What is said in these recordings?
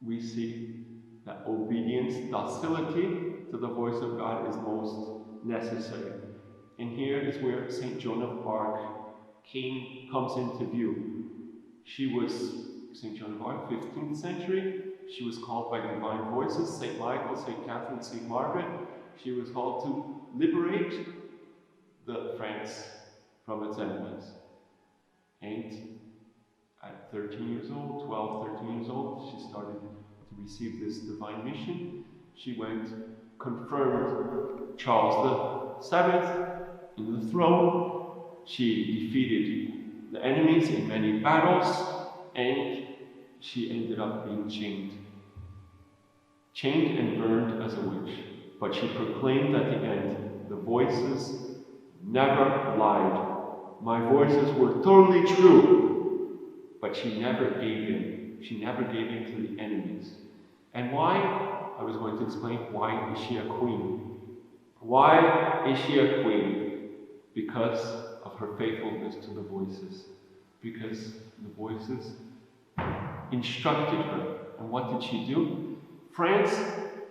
we see that obedience, docility to the voice of God is most necessary. And here is where St. Joan of Arc comes into view. She was, St. Joan of Arc, 15th century. She was called by divine voices, St. Michael, St. Catherine, St. Margaret. She was called to liberate France from its enemies. And at 13 years old, 12, 13 years old, she started to receive this divine mission. She went, confirmed Charles VII in the throne. She defeated the enemies in many battles, and she ended up being chained. Chained and burned as a witch. But she proclaimed at the end, the voices never lied. My voices were totally true. But she never gave in. She never gave in to the enemies. And why? I was going to explain why is she a queen. Why is she a queen? Because of her faithfulness to the voices. Because the voices instructed her. And what did she do? France,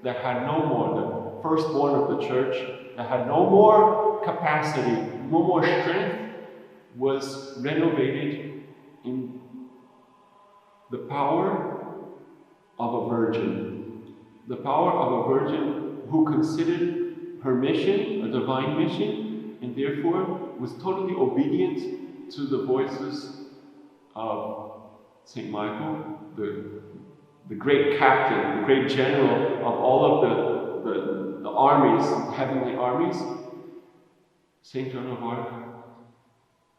that had no more, the firstborn of the church, that had no more capacity, no more strength, was renovated in the power of a virgin. The power of a virgin who considered her mission a divine mission, and therefore was totally obedient to the voices of St. Michael, the great captain, the great general of all of the armies, heavenly armies. St. Joan of Arc,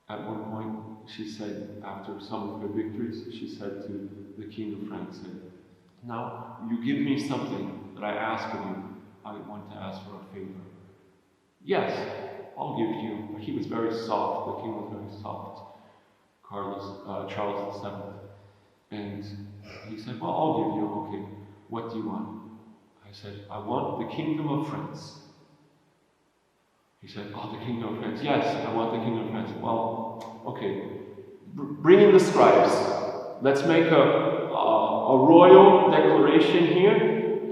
at one point, she said, after some of her victories, she said to the King of France, now, you give me something that I ask of you. I want to ask for a favor. Yes, I'll give you. But he was very soft. The king was very soft. Charles VII. And he said, well, I'll give you. Okay, what do you want? I said, I want the kingdom of France. He said, oh, the kingdom of France. Yes, I want the kingdom of France. Well, okay. Bring in the scribes. Let's make a royal declaration here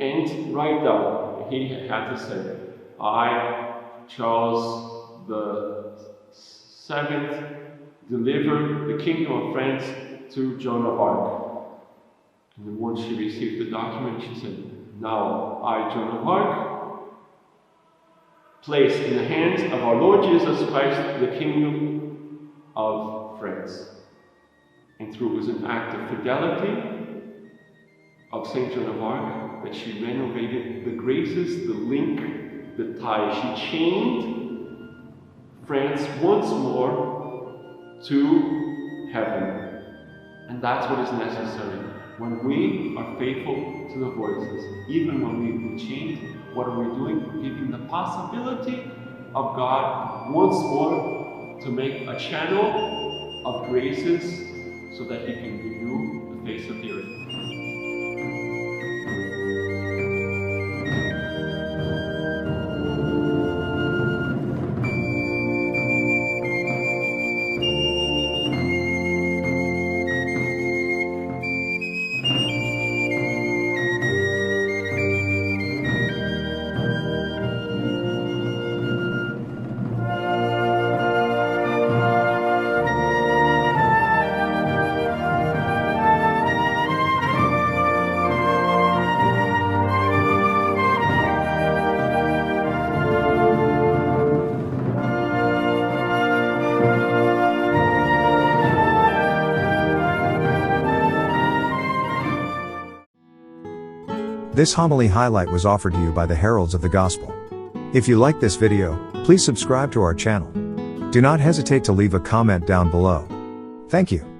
and write down. He had to say, I, Charles VII, deliver the kingdom of France to Joan of Arc. And then once she received the document, she said, now I, Joan of Arc, place in the hands of our Lord Jesus Christ the kingdom of France. And through it was an act of fidelity of St. Joan of Arc that she renovated the graces, the link, the tie. She chained France once more to heaven. And that's what is necessary. When we are faithful to the voices, even when we chained, what are we doing? We're giving the possibility of God once more to make a channel of graces so that He can renew the face of the earth. This homily highlight was offered to you by the Heralds of the Gospel. If you like this video, please subscribe to our channel. Do not hesitate to leave a comment down below. Thank you.